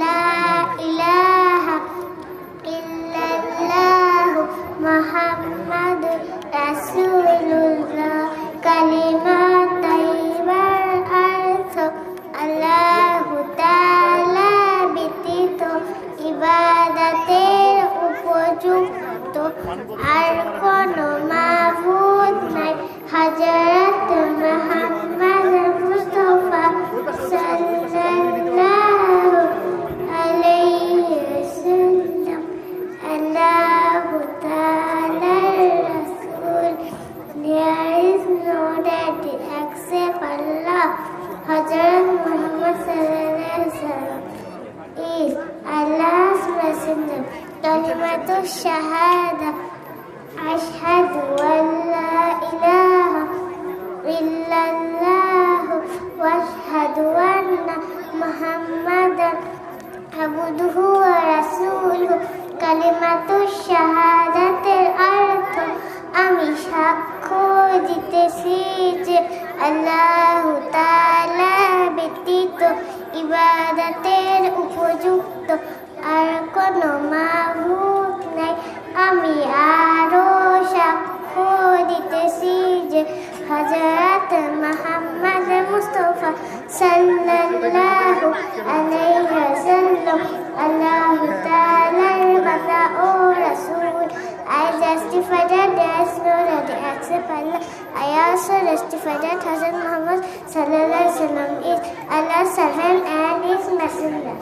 লা ইলাহা ইল্লাল্লাহ মুহাম্মাদুর রাসূলুল্লাহ কালিমাত তাইয়্যিবার অর্থ আল্লাহু তাআলা ব্যতীত ইবাদতের উপযুক্ত আর কোনো মাবুদ নাই। হযরত মুহাম্মদ মুস্তাফা সাল্লাল্লাহু আলাইহি ওয়াসাল্লাম আল্লাহু তাআলার রাসূল। There is no deity except Allah. Hajrat Muhammad sallallahu alaihi wasallam is Allah's messenger. Kalimatu shahada ashhadu an la ilaha illallah wa ashhadu anna Muhammadan abduhu wa rasuluhu। কালিমাতু শাহাদাতের অর্থ আমি সাক্ষ্য দিতেছি যে আল্লাহু তাআলা ব্যতীত ইবাদতের উপযুক্ত আর কোনো মাবুদ নাই। আমি আরো সাক্ষ্য দিতেছি যে হযরত মুহাম্মদ মুস্তাফা সাল্লাল্লাহু আলাইহি ওয়াসাল্লাম আল্লাহু তাআলার বান্দা ও রাসূল। I justify that there is no deity except Allah. I also justify that Hazrat Muhammad sallallahu alaihi wasallam is Allah's servant and his messenger.